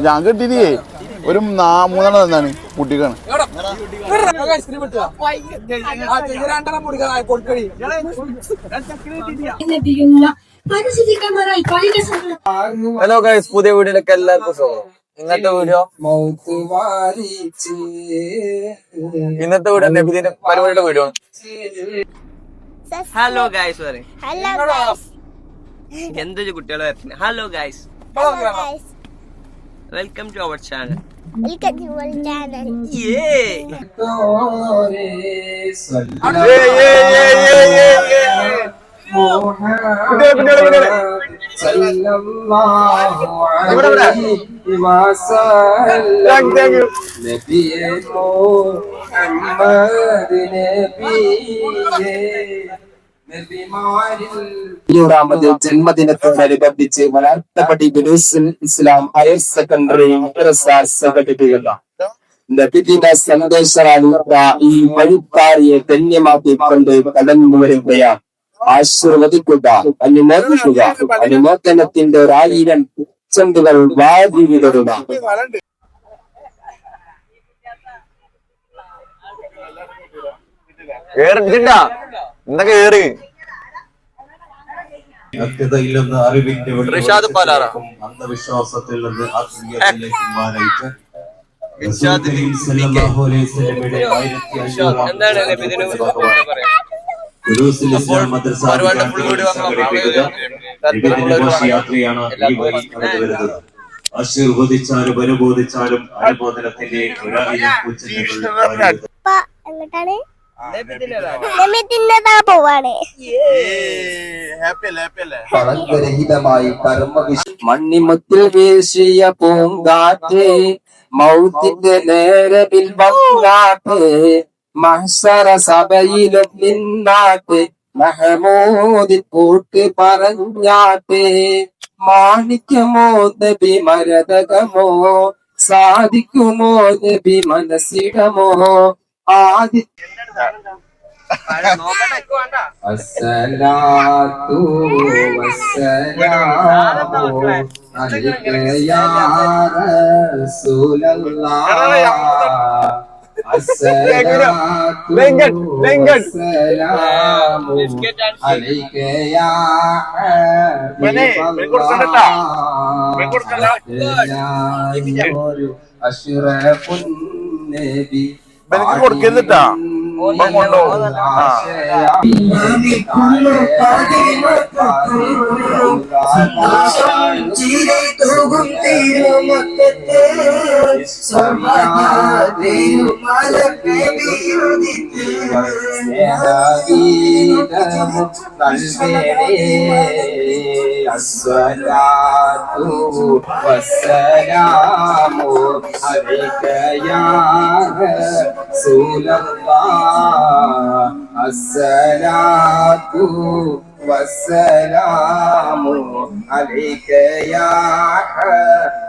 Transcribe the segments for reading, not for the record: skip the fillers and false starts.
ഞാൻ കിട്ടിയില്ലേ ഒരു 3 തന്നാണ് കുട്ടിക്കാണ്. ഹലോ ഗൈസ്, പുതിയ വീഡിയോയിലേക്ക് എല്ലാവർക്കും സ്വാഗതം. ഇന്നത്തെ വീഡിയോ നബിദിന പരിപാടിയുടെ വീഡിയോ ആണ്. ഹലോ ഗൈസ് പറയും എന്തൊരു കുട്ടികളെ വരത്തിന്. Hello guys, welcome to our channel. ജന്മദിനത്തോടനുബന്ധിച്ച് വളർത്തപ്പടി ബിലൂസ് ഇസ്ലാം ഹയർ സെക്കൻഡറി സംഘടിപ്പിക്കുന്ന നബിദിന സന്ദേശാനുക ഈ വഴിത്താരിയെ ധന്യമാക്കിക്കൊണ്ട് കടന്നു വരികയാണ്. ആശീർവദിക്കുക, അനുമോദിക്കുക. അനുമോദനത്തിന്റെ 1000 ചെണ്ടുകൾ വാരി വിടരുക. അത്യതയിൽ നിന്ന് അറിവിന്റെ അന്ധവിശ്വാസത്തിൽ നിന്ന് ആത്മീയത്തിലേക്ക് മാറിയിട്ട് യാത്രയാണ് ഈ വഴി കടന്നു വരുന്നത്. ആശീർവദിച്ചാലും അനുബോധിച്ചാലും അനുബോധനത്തിന്റെ 1000 മണ്ണിമുത്തിൽ വീശിയ പൂങ്കാറ്റ് മൗത്തിന്റെ നേരവിൽ വന്നാട്ട് മഹ്ശറ സഭയിലും നിന്നാട്ട് മഹമൂദിൻ കൂട്ട് പറഞ്ഞാട്ട് മാണിക്യമോ നബി മരതകമോ സാധിക്കുമോ നബി മനസ്സിടമോ ആദി അസ്സലാത്തു വസ്സലാമു അലൈക യാ റസൂലല്ലാഹ് അസ്സലാത്തു വസ്സലാമു അലൈക യാ ഹബീബല്ലാഹ് അഷ്റഫുൻ നബി കൊടുക്കുന്നിട്ടാ കൊണ്ടോ. അസ്സലാത്തു വസ്സലാമു അലൈക യാ റസൂലല്ലാഹ് അസ്സലാത്തു വസ്സലാമു അലൈക യാ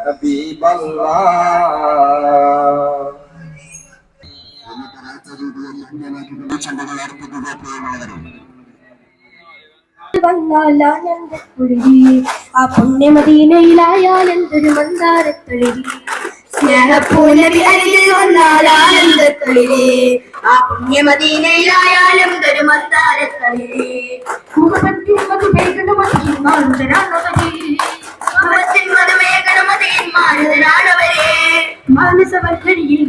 ഹബീബല്ലാഹ്. ആ പുണ്യമദീനയിലായാൽ എന്തൊരു മന്ദാരത്തൊഴിൽ സ്നേഹപ്പൂനബി അരികിൽ വന്നാലാനന്ദത്തൊഴിലേ. ആ പുണ്യമദീനയിലായാലും എന്തൊരു മന്ദാരത്തൊഴിലേ. മാനസവൽക്കരിയിൽ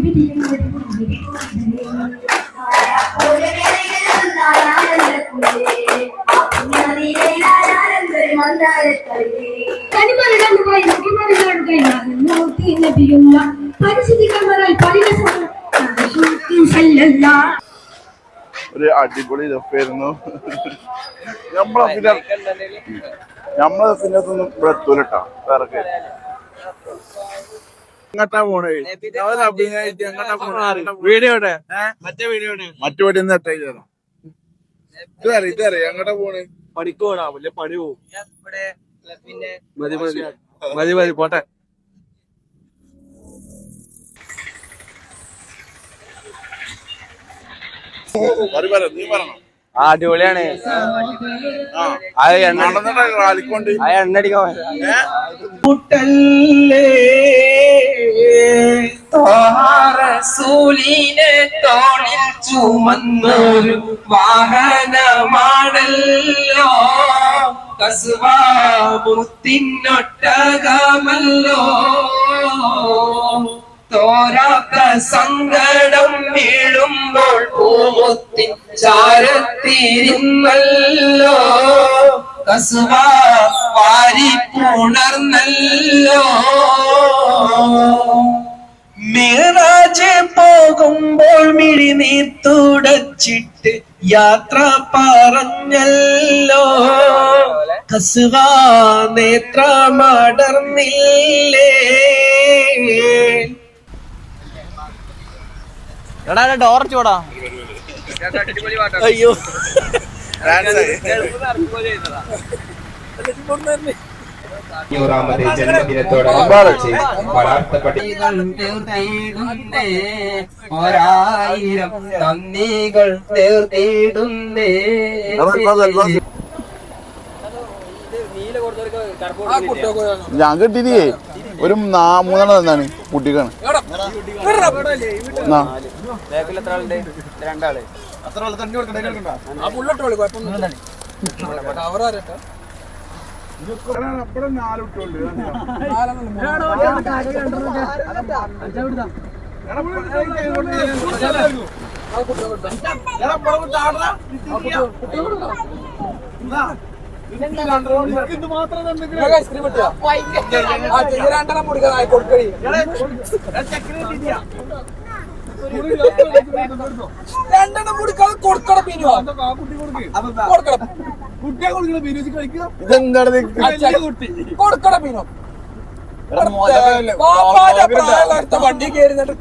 ഒരു അടിപൊളി രഫായിരുന്നു. നമ്മളെ സിനിമത്തൊന്നും ഇവിടെ എത്തൂലട്ടാ. വേറെ എങ്ങട്ടാ പോണേ? വീഡിയോടെ മറ്റേ വീഡിയോ ഇതറിയ എങ്ങട്ടാ പോണേ? പണിക്കോടാ വലിയ പണി പോവും. മതി പോട്ടെ. അടിപൊളിയാണ്. എണ്ണടിക്കാൻ തോണിൽ ചുമന്നൊരു വാഹനമാണല്ലോ കസുവാമുത്തിനൊട്ടകമല്ലോ തോരാത്ത സങ്കടം വീഴുമ്പോൾ പൂമുത്തിൻ ചാരത്തിരുന്നല്ലോ കസുവ വാരി പുണർന്നല്ലോ മിറാജ് പോകുമ്പോൾ മിഴിനീർ തുടച്ചിട്ട് യാത്ര പറഞ്ഞല്ലോ കസുവ നേത്രമടർന്നില്ലേ ഡോർച്ചോടാ അയ്യോ ൂറാമത്തെ ജന്മദിനത്തോടനുബന്ധിച്ച് ഒരായിരം നന്ദികൾ തീർത്തിടുന്നേ ഞാൻ കിട്ടിയേ ഒരു 3 തന്നാണ് കുട്ടിക്കാണ് വണ്ടി കയറുന്നിട്ട്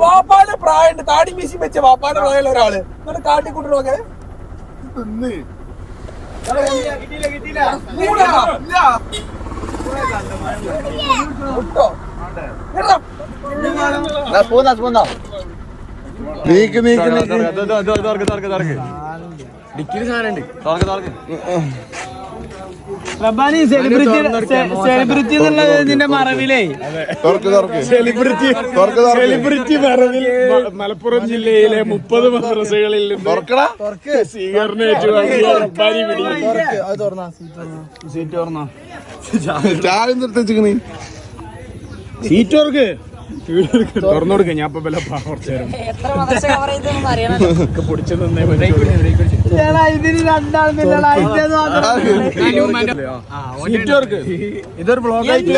വാപ്പാന്റെ പ്രായം താടി മീശി വെച്ച വാപ്പാന്റെ പ്രായമുള്ള ഒരാള് എന്നിട്ട് കാട്ടിക്കൂട്ടണോക്കെ നീക്ക് നീക്ക് നീക്ക് ഡിക്കിന് സാധനമുണ്ട് തുറക്ക് സെലിബ്രിറ്റി എന്നുള്ളതിന്റെ മറവിലേ സെലിബ്രിറ്റി മറവിൽ മലപ്പുറം ജില്ലയിലെ 30 മദ്രസകളിൽ സ്വീകരണേറ്റു സീറ്റ് തുറന്നോ സീറ്റ് തുറക്ക് തുറന്നു കൊടുക്ക ഞാൻ ഇപ്പൊ കുറച്ചു നേരം പൊടിച്ചു നിന്നേ ഇതൊരു ബ്ലോഗ് ആയിട്ട്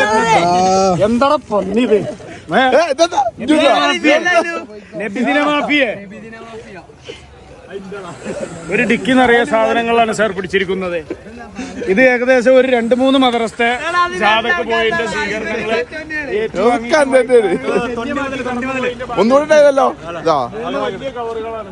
എന്താ പൊന്നിത് നബിദിന മാഫിയെ ഒരു ഡിക്കി നിറയെ സാധനങ്ങളാണ് സാർ പിടിച്ചിരിക്കുന്നത്. ഇത് ഏകദേശം ഒരു 2-3 മദ്രസത്തെ ജാഥക്ക് പോയതിന്റെ സ്വീകരണങ്ങള് ഒന്നുകൂടെ ഉണ്ടായതല്ലോ വലിയ കവറുകളാണ്.